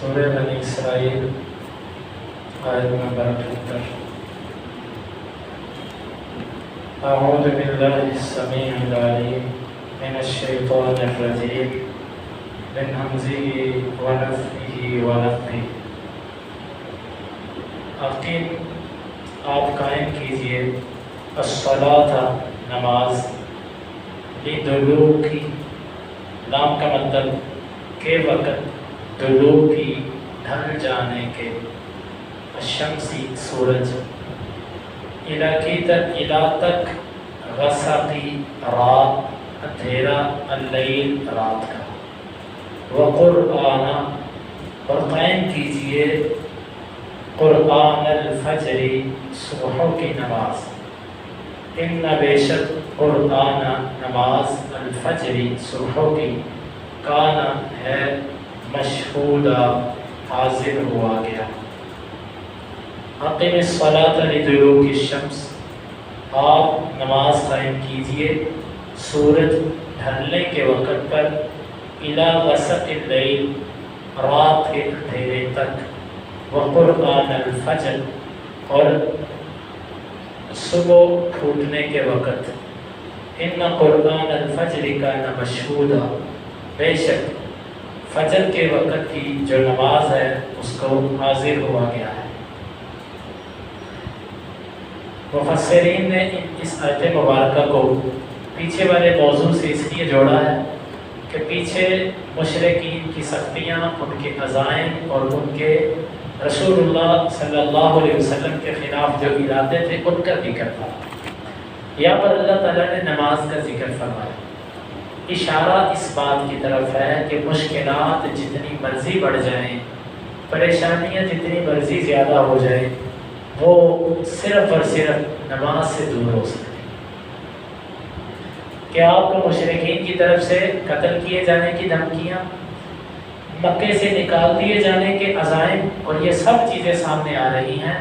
سورہ بنی اسرائیل آیت نمبر 78۔ اعوذ باللہ السمیع العلیم من الشیطان الرجیم من ہمزہ ونفخہ ونفثہ۔ عقید آپ قائم کیجئے الصلاۃ نماز، لدلوکی لام کا مطلب کے وقت، دلوک کی ڈھل جانے کے، الشمسی سورج، الا تک، غسقی رات، اندھیرا، اللیل رات کا، وقرآن اور قائم کیجئے قرآن الفجر صبحوں کی نماز، ان بے شک قرآن نماز الفجر صبحوں کی، کانا ہے مشہودہ حاضر ہوا گیا۔ اقیم الصلاۃ لدلوک الشمس، آپ نماز قائم کیجئے سورج ڈھلنے کے وقت پر، الی غسق اللیل رات کے اندھیرے تک، وقرآن الفجر اور صبح پھوٹنے کے وقت، ان قرآن الفجر کان مشہودا، بے شک فجر کے وقت کی جو نماز ہے اس کو حاضر ہوا گیا ہے۔ مفسرین نے اس آیت مبارکہ کو پیچھے والے موضوع سے اس لیے جوڑا ہے کہ پیچھے مشرکین کی سختیاں، ان کے عزائم اور ان کے رسول اللہ صلی اللہ علیہ وسلم کے خلاف جو ارادے تھے ان کا ذکر تھا۔ یہاں پر اللہ تعالیٰ نے نماز کا ذکر فرمایا، اشارہ اس بات کی طرف ہے کہ مشکلات جتنی مرضی بڑھ جائیں، پریشانیاں جتنی مرضی زیادہ ہو جائیں، وہ صرف اور صرف نماز سے دور ہو سکتے ہیں۔ کہ آپ کو مشرکین کی طرف سے قتل کیے جانے کی دھمکیاں، مکے سے نکال دیے جانے کے عزائم اور یہ سب چیزیں سامنے آ رہی ہیں،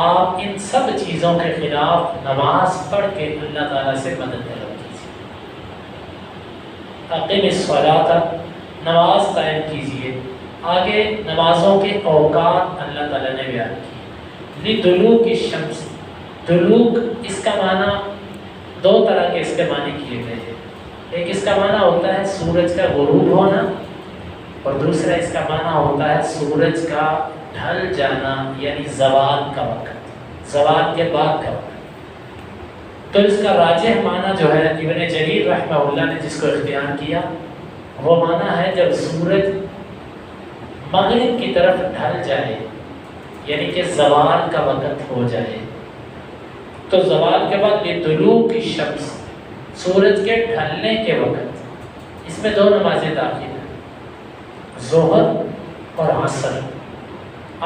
آپ ان سب چیزوں کے خلاف نماز پڑھ کے اللہ تعالیٰ سے مدد طلب کیجیے۔ اقیم الصلاۃ، نماز قائم کیجیے۔ آگے نمازوں کے اوقات اللہ تعالیٰ نے بیان کیے۔ لدلوک الشمس، دلوک اس کا معنی دو طرح کے اس کے معنی کیے گئے ہیں۔ ایک اس کا معنی ہوتا ہے سورج کا غروب ہونا، اور دوسرا اس کا معنی ہوتا ہے سورج کا ڈھل جانا، یعنی زوال کا وقت، زوال کے بعد کا وقت۔ تو اس کا راجح معنی جو ہے ابن جریر رحمہ اللہ نے جس کو اختیار کیا، وہ معنی ہے جب سورج مغرب کی طرف ڈھل جائے، یعنی کہ زوال کا وقت ہو جائے۔ تو زوال کے بعد لدلوک الشمس، سورج کے ڈھلنے کے وقت، اس میں دو نمازیں داخل ہیں، ظہر اور عصر۔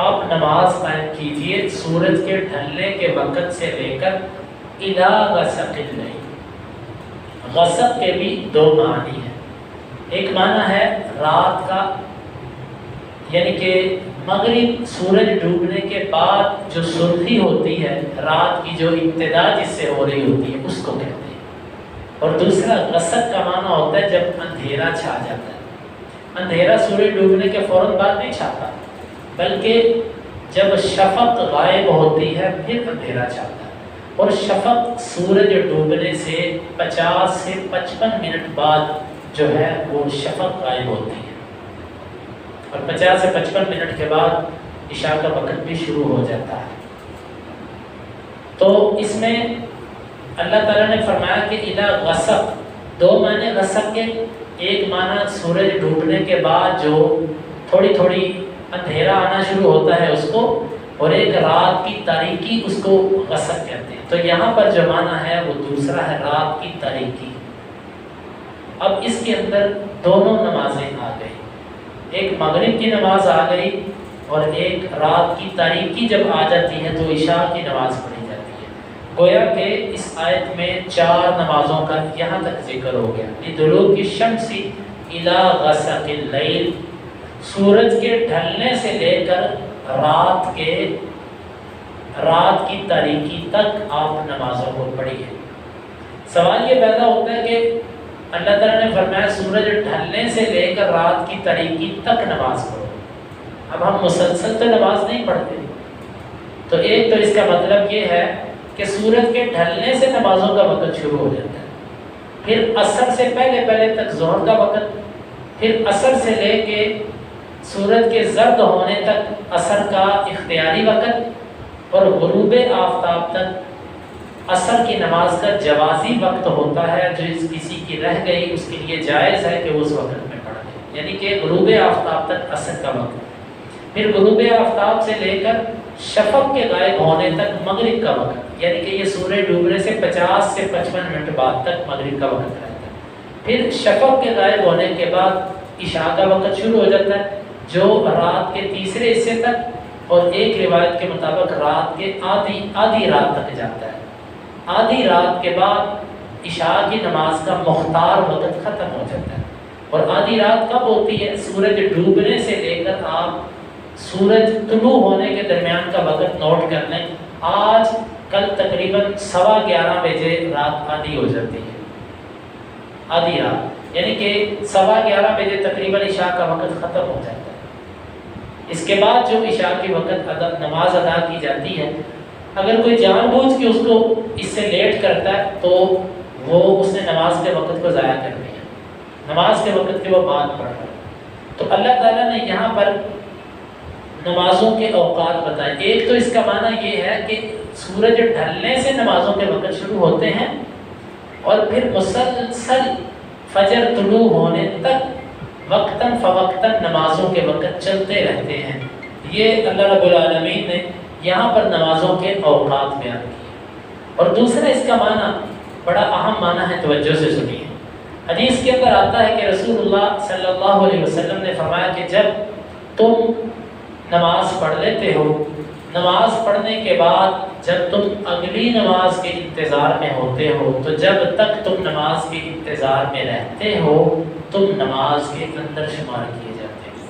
آپ نماز قائم کیجئے سورج کے ڈھلنے کے وقت سے لے کر الی غسق اللیل۔ غسق کے بھی دو معنی ہیں، ایک معنی ہے رات کا، یعنی کہ مغرب سورج ڈوبنے کے بعد جو سرخی ہوتی ہے، رات کی جو ابتدا جس سے ہو رہی ہوتی ہے اس کو کہتے ہیں۔ اور دوسرا غسق کا معنی ہوتا ہے جب اندھیرا چھا جاتا ہے۔ اندھیرا سورج ڈوبنے کے فوراً بعد نہیں چھاتا، بلکہ جب شفق غائب ہوتی ہے پھر اندھیرا چھاتا ہے۔ اور شفق سورج ڈوبنے سے 50 سے 55 منٹ بعد جو ہے وہ شفق غائب ہوتی ہے، اور 50 سے 55 منٹ کے بعد عشاء کا وقت بھی شروع ہو جاتا ہے۔ تو اس میں اللہ تعالیٰ نے فرمایا کہ الی غسق، دو معنی غسق کے، ایک معنی سورج ڈوبنے کے بعد جو تھوڑی تھوڑی اندھیرا آنا شروع ہوتا ہے اس کو، اور ایک رات کی تاریکی اس کو غسق کہتے ہیں۔ تو یہاں پر جو معنی ہے وہ دوسرا ہے رات کی تاریکی۔ اب اس کے اندر دونوں نمازیں آ گئی، ایک مغرب کی نماز آ گئی اور ایک رات کی تاریکی جب آ جاتی ہے تو عشاء کی نماز پڑھی جاتی ہے۔ گویا کہ اس آیت میں 4 نمازوں کا یہاں تک ذکر ہو گیا۔ لدلوک الشمس الی غسق اللیل، سورج کے ڈھلنے سے لے کر رات کی تاریکی تک آپ نمازوں کو پڑھیے۔ سوال یہ پیدا ہوتا ہے کہ اللہ تعالیٰ نے فرمایا سورج ڈھلنے سے لے کر رات کی تاریکی تک نماز پڑھو، اب ہم مسلسل تو نماز نہیں پڑھتے، تو ایک تو اس کا مطلب یہ ہے کہ سورج کے ڈھلنے سے نمازوں کا وقت شروع ہو جاتا ہے، پھر عصر سے پہلے تک ظہر کا وقت، پھر عصر سے لے کے سورج کے زرد ہونے تک عصر کا اختیاری وقت، اور غروب آفتاب تک عصر کی نماز کا جوازی وقت ہوتا ہے، جو کسی کی رہ گئی اس کے لیے جائز ہے کہ اس وقت میں پڑھ لے، یعنی کہ غروب آفتاب تک عصر کا وقت، پھر غروب آفتاب سے لے کر شفق کے غائب ہونے تک مغرب کا وقت، یعنی کہ یہ سورج ڈوبنے سے 50 سے 55 منٹ بعد تک مغرب کا وقت رہتا ہے، پھر شفق کے غائب ہونے کے بعد عشاء کا وقت شروع ہو جاتا ہے، جو رات کے تیسرے حصے تک، اور ایک روایت کے مطابق رات کے آدھی رات تک جاتا ہے۔ آدھی رات کے بعد عشاء کی نماز کا مختار وقت ختم ہو جاتا ہے، اور آدھی رات کب ہوتی ہے؟ سورج ڈوبنے سے لے کر آپ سورج طلوع ہونے کے درمیان کا وقت نوٹ کر لیں، آج کل تقریباً 11:15 بجے رات آدھی ہو جاتی ہے، آدھی رات، یعنی کہ 11:15 بجے تقریباً عشاء کا وقت ختم ہو جاتا ہے۔ اس کے بعد جو عشاء کی وقت نماز ادا کی جاتی ہے، اگر کوئی جان بوجھ کے اس کو اس سے لیٹ کرتا ہے تو وہ اس نے نماز کے وقت کو ضائع کر دیا، نماز کے وقت کے وہ بات پڑھ رہا ہے۔ تو اللہ تعالیٰ نے یہاں پر نمازوں کے اوقات بتائے، ایک تو اس کا معنی یہ ہے کہ سورج ڈھلنے سے نمازوں کے وقت شروع ہوتے ہیں، اور پھر مسلسل فجر طلوع ہونے تک وقتاً فوقتاً نمازوں کے وقت چلتے رہتے ہیں۔ یہ اللہ رب العالمین نے یہاں پر نمازوں کے اوقات بیان کیے۔ اور دوسرا اس کا معنی بڑا اہم معنی ہے، توجہ سے سنیے۔ حدیث کے اندر آتا ہے کہ رسول اللہ صلی اللہ علیہ وسلم نے فرمایا کہ جب تم نماز پڑھ لیتے ہو، نماز پڑھنے کے بعد جب تم اگلی نماز کے انتظار میں ہوتے ہو، تو جب تک تم نماز کے انتظار میں رہتے ہو تم نماز کے اندر شمار کیے جاتے ہیں۔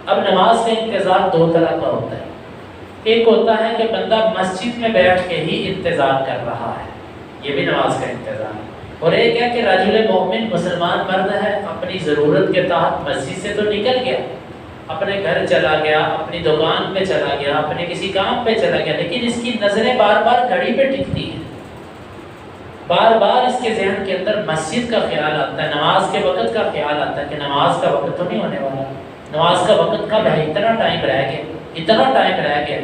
اب نماز کا انتظار دو طرح کا ہوتا ہے، ایک ہوتا ہے کہ بندہ مسجد میں بیٹھ کے ہی انتظار کر رہا ہے، یہ بھی نماز کا انتظار ہے، اور ایک ہے کہ رجل مومن مسلمان مرد ہے، اپنی ضرورت کے تحت مسجد سے تو نکل گیا، اپنے گھر چلا گیا، اپنی دکان پہ چلا گیا، اپنے کسی کام پہ چلا گیا، لیکن اس کی نظریں بار بار گھڑی پہ ٹکتی ہیں، بار بار اس کے ذہن کے اندر مسجد کا خیال آتا ہے، نماز کے وقت کا خیال آتا ہے کہ نماز کا وقت تو نہیں ہونے والا، نماز کا وقت کب ہے، اتنا ٹائم رہ گیا، اتنا ٹائم رہ گیا۔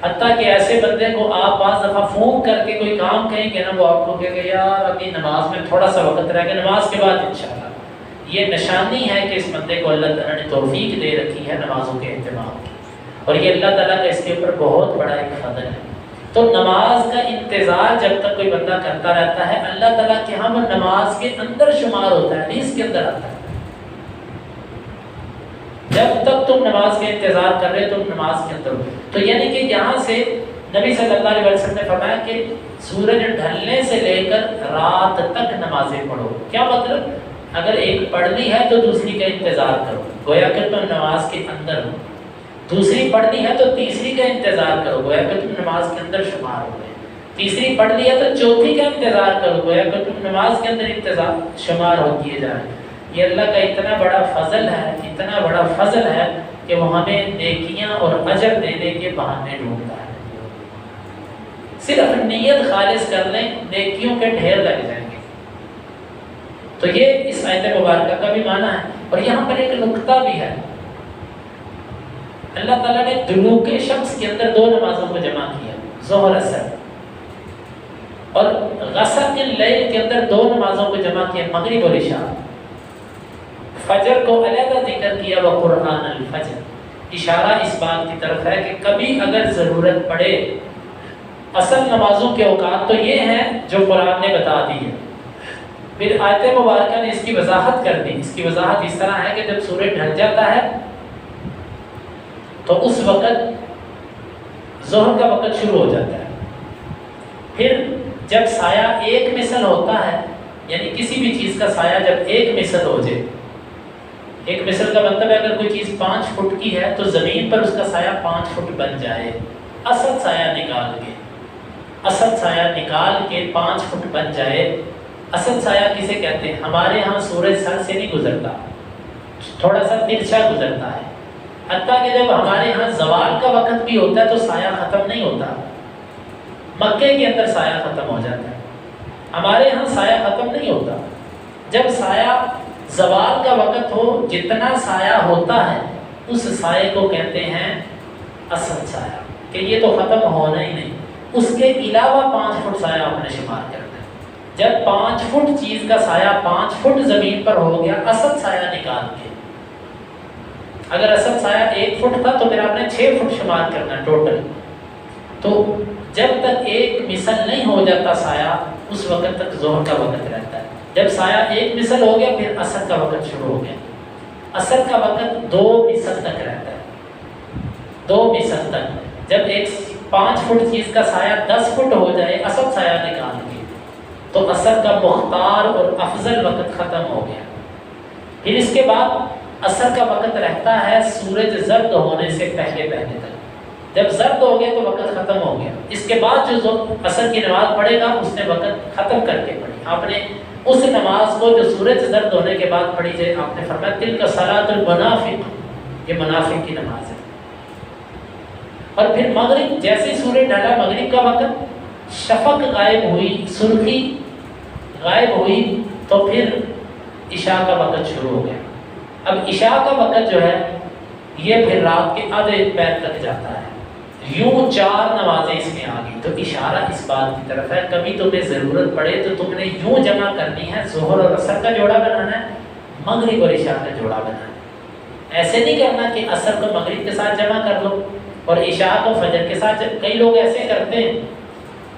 حتیٰ کہ ایسے بندے کو آپ بعض دفعہ فون کر کے کوئی کام کہیں گے نا، وہ آپ کو کہے گا یار ابھی نماز میں تھوڑا سا وقت رہ گیا، نماز کے بعد انشاءاللہ۔ یہ نشانی ہے کہ اس بندے کو اللہ تعالیٰ نے توفیق دے رکھی ہے نمازوں کے اہتمام کی، اور یہ اللہ تعالیٰ کا اس کے اوپر بہت بڑا ایک فضل ہے۔ تو نماز کا انتظار جب تک کوئی بندہ کرتا رہتا ہے، اللہ تعالیٰ کے ہاں وہ نماز کے اندر شمار ہوتا ہے، حدیث کے اندر آتا ہے جب تک تم نماز کے انتظار کر رہے تم نماز کے اندر ہو۔ تو یعنی کہ یہاں سے نبی صلی اللہ علیہ وسلم نے فرمایا کہ سورج ڈھلنے سے لے کر رات تک نمازیں پڑھو۔ کیا مطلب؟ اگر ایک پڑھ لی ہے تو دوسری کا انتظار کرو، گویا کہ تم نماز کے اندر ہو، دوسری پڑھ لی ہے تو تیسری کا انتظار کرو، گویا کہ تم نماز کے اندر شمار ہو گئے، تیسری پڑھ لی ہے تو چوتھی کا انتظار کرو، گویا کہ تم نماز کے اندر انتظار شمار ہو کیے جا رہے ہیں۔ یہ اللہ کا اتنا بڑا فضل ہے، اتنا بڑا فضل ہے کہ وہ ہمیں نیکیاں اور اجر دینے کے بہانے ڈھونڈتا ہے۔ صرف نیت خالص کر لیں، نیکیوں کے ڈھیر لگ جائیں گے۔ تو یہ اس آیت مبارکہ کا بھی معنی ہے۔ اور یہاں پر ایک نقطہ بھی ہے، اللہ تعالیٰ نے دلوک شمس کے اندر دو نمازوں کو جمع کیا، ظہر اثر، اور غسق اللیل کے اندر دو نمازوں کو جمع کیا، مغرب اور عشاء۔ فجر کو علیحدہ ذکر کیا، وقرآن الفجر، اشارہ اس بات کی طرف ہے کہ کبھی اگر ضرورت پڑے، اصل نمازوں کے اوقات تو یہ ہیں جو قرآن نے بتا دی ہے، پھر آیت مبارکہ نے اس کی وضاحت کر دی۔ اس کی وضاحت اس طرح ہے کہ جب سورج ڈھل جاتا ہے تو اس وقت ظہر کا وقت شروع ہو جاتا ہے، پھر جب سایہ ایک مثل ہوتا ہے، یعنی کسی بھی چیز کا سایہ جب ایک مثل ہو جائے، ایک مثل کا مطلب ہے اگر کوئی چیز 5 فٹ کی ہے تو زمین پر اس کا سایہ 5 فٹ بن جائے، اصل سایہ نکال کے، اصل سایہ نکال کے 5 فٹ بن جائے۔ اصل سایہ کسے کہتے ہیں؟ ہمارے ہاں سورج سر سے نہیں گزرتا، تھوڑا سا ترچھا گزرتا ہے، حتیٰ کہ جب ہمارے ہاں زوال کا وقت بھی ہوتا ہے تو سایہ ختم نہیں ہوتا، مکے کے اندر سایہ ختم ہو جاتا ہے، ہمارے ہاں سایہ ختم نہیں ہوتا۔ جب سایہ زوال کا وقت ہو، جتنا سایہ ہوتا ہے اس سائے کو کہتے ہیں اصل سایہ، کہ یہ تو ختم ہونا ہی نہیں، اس کے علاوہ 5 فٹ سایہ آپ نے شمار کرنا ہے۔ جب 5 فٹ چیز کا سایہ 5 فٹ زمین پر ہو گیا، اصل سایہ نکال کے، اگر اصل سایہ 1 فٹ تھا تو پھر آپ نے 6 فٹ شمار کرنا ٹوٹل۔ تو جب تک 1 مثل نہیں ہو جاتا سایہ، اس وقت تک ظہر کا وقت رہتا ہے۔ جب سایہ 1 مثل ہو گیا پھر اثر کا وقت شروع ہو گیا، اثر کا وقت 2 مثل تک رہتا ہے، 2 مثل تک۔ جب ایک 5 فٹ چیز کا سایہ 10 فٹ ہو جائے اصل سایہ نکال کے، تو اثر کا مختار اور افضل وقت ختم ہو گیا۔ پھر اس کے بعد اثر کا وقت رہتا ہے سورج زرد ہونے سے پہلے تک، جب زرد ہو گیا تو وقت ختم ہو گیا۔ اس کے بعد جو اثر کی نماز پڑھے گا اس نے وقت ختم کر کے پڑھی۔ آپ نے اس نماز کو جو سورج زرد ہونے کے بعد پڑھی جائے، آپ نے فرمایا تلک صلاۃ المنافق، یہ منافق کی نماز ہے۔ اور پھر مغرب، جیسے سورج ڈھلا مغرب کا وقت، شفق غائب ہوئی، سرخی غائب ہوئی، تو پھر عشاء کا وقت شروع ہو گیا۔ اب عشاء کا وقت جو ہے یہ پھر رات کے آدھے پیر تک جاتا ہے۔ یوں 4 نمازیں اس میں آ گئی، تو اشارہ اس بات کی طرف ہے کبھی تمہیں ضرورت پڑے تو تم نے یوں جمع کرنی ہے، ظہر اور عصر کا جوڑا بنانا ہے، مغرب اور عشاء کا جوڑا بنانا ہے۔ ایسے نہیں کرنا کہ عصر کو مغرب کے ساتھ جمع کر لو اور عشاء کو فجر کے ساتھ۔ کئی لوگ ایسے کرتے ہیں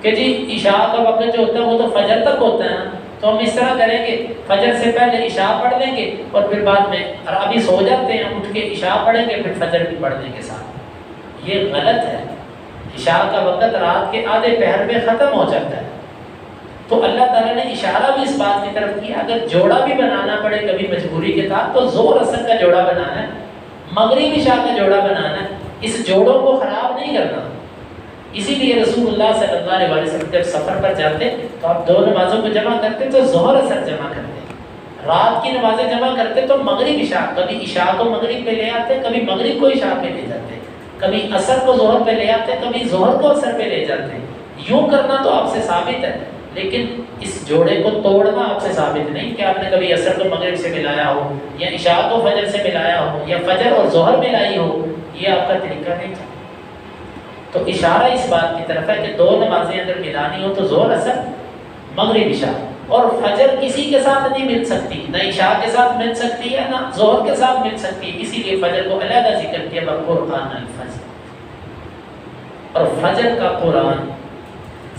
کہ جی عشاء کا وقت جو ہوتا ہے وہ تو فجر تک ہوتا ہے نا، تو ہم اس طرح کریں گے فجر سے پہلے عشاء پڑھ لیں گے اور پھر بعد میں، اور ابھی سو جاتے ہیں، اٹھ کے عشاء پڑھیں گے پھر فجر بھی پڑھ دیں گے ساتھ۔ یہ غلط ہے۔ عشاء کا وقت رات کے آدھے پہر میں ختم ہو جاتا ہے، تو اللہ تعالیٰ نے اشارہ بھی اس بات کی طرف کیا اگر جوڑا بھی بنانا پڑے کبھی مجبوری کے ساتھ تو ظہر عصر کا جوڑا بنانا ہے، مغرب عشاء کا جوڑا بنانا ہے، اس جوڑوں کو خراب نہیں کرنا۔ اسی لیے رسول اللہ صلی اللہ علیہ وسلم جب سفر پر جاتے تو آپ 2 نمازوں کو جمع کرتے تو ظہر عصر جمع کرتے، رات کی نمازیں جمع کرتے تو مغرب عشاء، کبھی عشاء کو مغرب پہ لے آتے، کبھی مغرب کو عشاء پہ لے جاتے، کبھی عصر کو ظہر پہ لے آتے، کبھی ظہر کو عصر پہ لے جاتے۔ یوں کرنا تو آپ سے ثابت ہے، لیکن اس جوڑے کو توڑنا آپ سے ثابت نہیں کہ آپ نے کبھی عصر کو مغرب سے ملایا ہو یا عشاء کو فجر سے ملایا ہو یا فجر اور ظہر ملائی ہو، یہ آپ کا طریقہ نہیں تھا۔ تو اشارہ اس بات کی طرف ہے کہ 2 نمازیں اگر ملانی ہو تو ظہر عصر، مغرب عشاء، اور فجر کسی کے ساتھ نہیں مل سکتی، نہ عشاء کے ساتھ مل سکتی ہے نہ ظہر کے ساتھ مل سکتی ہے، اسی لیے فجر کو علیحدہ ذکر کیا بقرآن الفجر۔ اور فجر کا قرآن،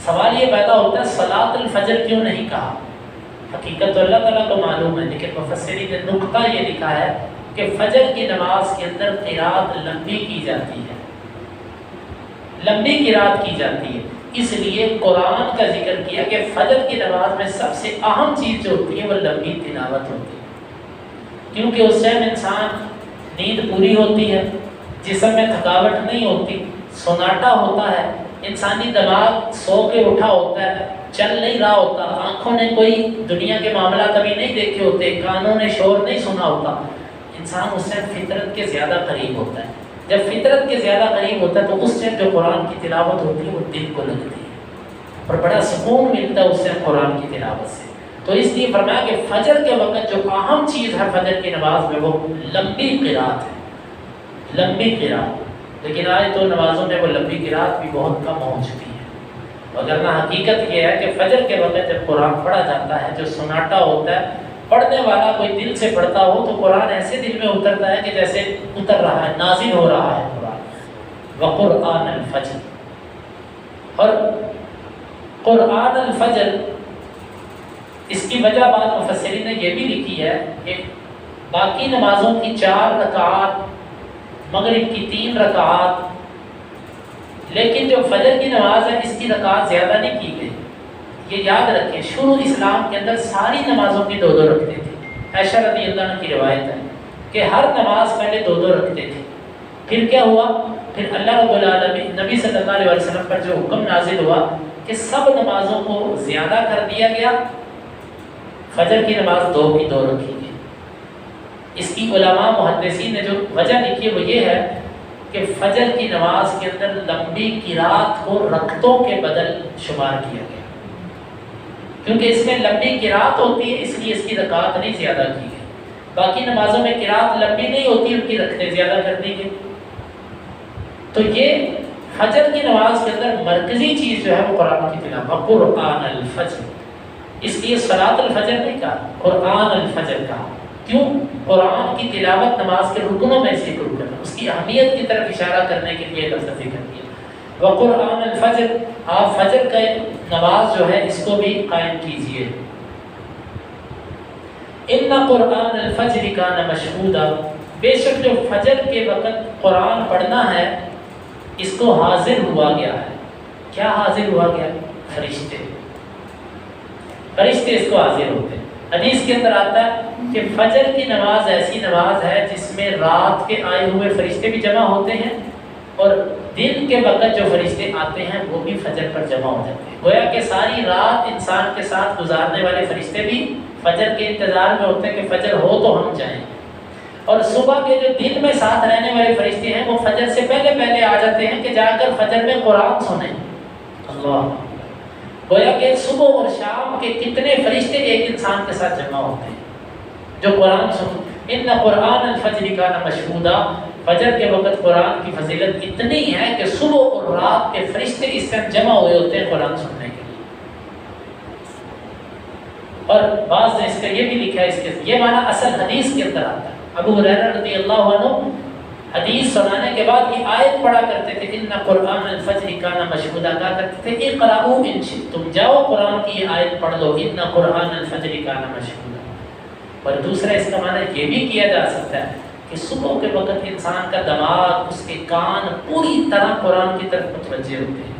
سوال یہ پیدا ہوتا ہے صلاۃ الفجر کیوں نہیں کہا؟ حقیقت تو اللہ تعالیٰ کو معلوم ہے، لیکن مفسرین نے نقطہ یہ لکھا ہے کہ فجر کی نماز کے اندر قرات لمبی کی جاتی ہے، لمبی قرات کی جاتی ہے، اس لیے قرآن کا ذکر کیا کہ فجر کی نماز میں سب سے اہم چیز جو ہوتی ہے وہ لمبی تلاوت ہوتی ہے، کیونکہ اس سے انسان نیند پوری ہوتی ہے، جسم میں تھکاوٹ نہیں ہوتی، سناٹا ہوتا ہے، انسانی دماغ سو کے اٹھا ہوتا ہے، چل نہیں رہا ہوتا، آنکھوں نے کوئی دنیا کے معاملات ابھی نہیں دیکھے ہوتے، کانوں نے شور نہیں سنا ہوتا، انسان اس سے فطرت کے زیادہ قریب ہوتا ہے۔ جب فطرت کے زیادہ قریب ہوتا ہے تو اس سے جو قرآن کی تلاوت ہوتی ہے وہ دل کو لگتی ہے اور بڑا سکون ملتا ہے اس سے قرآن کی تلاوت سے۔ تو اس لیے فرمایا کہ فجر کے وقت جو اہم چیز ہے فجر کی نماز میں وہ لمبی قرات ہے، لمبی قرات۔ لیکن آج تو نمازوں میں وہ لمبی قرات بھی بہت کم ہو چکی ہے، وگرنہ حقیقت یہ ہے کہ فجر کے وقت جب قرآن پڑھا جاتا ہے جو سناٹا ہوتا ہے، پڑھنے والا کوئی دل سے پڑھتا ہو تو قرآن ایسے دل میں اترتا ہے کہ جیسے اتر رہا ہے، نازل ہو رہا ہے قرآن۔ وقرآن الفجر، اور قرآن الفجر اس کی وجہ بعض مفسرین نے یہ بھی لکھی ہے کہ باقی نمازوں کی 4 رکعات، مغرب کی 3 رکعات، لیکن جو فجر کی نماز ہے اس کی رکعات زیادہ نہیں کی گئی۔ یہ یاد رکھیں شروع اسلام کے اندر ساری نمازوں کی 2 رکھتے تھے، عائشہ رضی اللہ عنہ کی روایت ہے کہ ہر نماز پہلے 2 رکھتے تھے۔ پھر کیا ہوا؟ پھر اللہ رب العالمین نبی صلی اللہ علیہ وسلم پر جو حکم نازل ہوا کہ سب نمازوں کو زیادہ کر دیا گیا، فجر کی نماز 2 کی 2 رکھی گئی، اس کی علماء محدثین نے جو وجہ لکھی وہ یہ ہے کہ فجر کی نماز کے اندر لمبی قرات کو رکعتوں کے بدل شمار کیا گیا، کیونکہ اس میں لمبی قرات ہوتی ہے اس لیے اس کی رکعت نہیں زیادہ کی گئی۔ باقی نمازوں میں قرات لمبی نہیں ہوتی، ان کی رکعتیں زیادہ کر دی گئی۔ تو یہ فجر کی نماز کے اندر مرکزی چیز جو ہے وہ قرآن کی تلاوت، قرآن الفجر، اس لیے صلاۃ الفجر نہیں کہا، قرآن الفجر کہا۔ کیوں؟ قرآن کی تلاوت نماز کے رکنوں میں سے ایک رکن ہے، اس کی اہمیت کی طرف اشارہ کرنے کے لیے لفظ ذکر کیا۔ وقرآن الفجر، آپ فجر کا نماز جو ہے اس کو بھی قائم کیجئے۔ ان قرآن الفجر کان مشہودا، بے شک جو فجر کے وقت قرآن پڑھنا ہے اس کو حاضر ہوا گیا ہے۔ کیا حاضر ہوا گیا؟ فرشتے، فرشتے اس کو حاضر ہوتے ہیں۔ حدیث کے اندر آتا ہے کہ فجر کی نماز ایسی نماز ہے جس میں رات کے آئے ہوئے فرشتے بھی جمع ہوتے ہیں اور دن کے وقت جو فرشتے آتے ہیں وہ بھی فجر پر جمع ہو جاتے ہیں۔ گویا کہ ساری رات انسان کے ساتھ گزارنے والے فرشتے بھی فجر کے انتظار میں ہوتے ہیں کہ فجر ہو تو ہم جائیں، اور صبح کے جو دن میں ساتھ رہنے والے فرشتے ہیں وہ فجر سے پہلے آ جاتے ہیں کہ جا کر فجر میں قرآن سنیں۔ اللہ، گویا کہ صبح اور شام کے کتنے فرشتے ایک انسان کے ساتھ جمع ہوتے ہیں جو قرآن سن۔ ان قرآن الفجر کان مشہودا، فجر کے وقت قرآن کی فضیلت اتنی ہے کہ صبح اور رات کے فرشتے اس سے جمع ہوئے ہوتے ہیں قرآن سننے کے لیے۔ اور بعض نے اس کا یہ بھی لکھا ہے، اس کے یہ معنی اصل حدیث کے اندر آتا ہے۔ ابو ہریرہ رضی اللہ عنہ حدیث سنانے کے بعد یہ آیت پڑھا کرتے تھے، ان قرآن الفجر کان مشہودا، کہا کرتے تھے اقرؤوا ان شئتم، جاؤ قرآن کی یہ آیت پڑھ لو، ان قرآن الفجر کان مشہودا۔ اور دوسرا اس کا معنی یہ بھی کیا جا سکتا ہے کہ صبح کے وقت انسان کا دماغ، اس کے کان پوری طرح قرآن کی طرف متوجہ ہوتے ہیں۔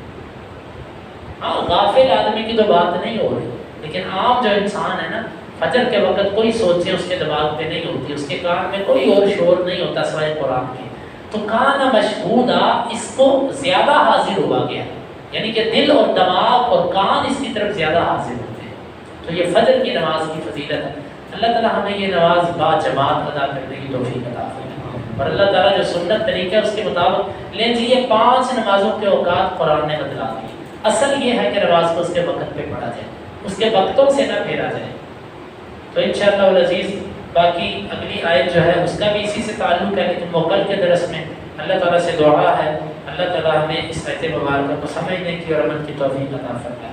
ہاں، غافل آدمی کی تو بات نہیں ہو رہی، لیکن عام جو انسان ہے نا، فجر کے وقت کوئی سوچیں اس کے دماغ پہ نہیں ہوتی، اس کے کان میں کوئی اور شور نہیں ہوتا سوائے قرآن کے، تو کان مشہودا اس کو زیادہ حاضر ہوا گیا، یعنی کہ دل اور دماغ اور کان اس کی طرف زیادہ حاضر ہوتے ہیں۔ تو یہ فجر کی نماز کی فضیلت ہے۔ اللہ تعالیٰ ہمیں یہ نماز با جماعت ادا کرنے کی توفیق عطا فرمائے، اور اللہ تعالیٰ جو سنت طریقہ ہے اس کے مطابق لیں جی۔ یہ 5 نمازوں کے اوقات قرآن نے بتلا دی۔ اصل یہ ہے کہ نماز کو اس کے وقت پہ پڑھا جائے، اس کے وقتوں سے نہ پھیرا جائے۔ تو انشاءاللہ العزیز باقی اگلی آیت جو ہے اس کا بھی اسی سے تعلق ہے، لیکن موکل کے درس میں اللہ تعالیٰ سے دعا ہے اللہ تعالیٰ ہمیں اس آیت مبارکہ کو سمجھنے کی اور عمل کی توفیق عطا فرمائے۔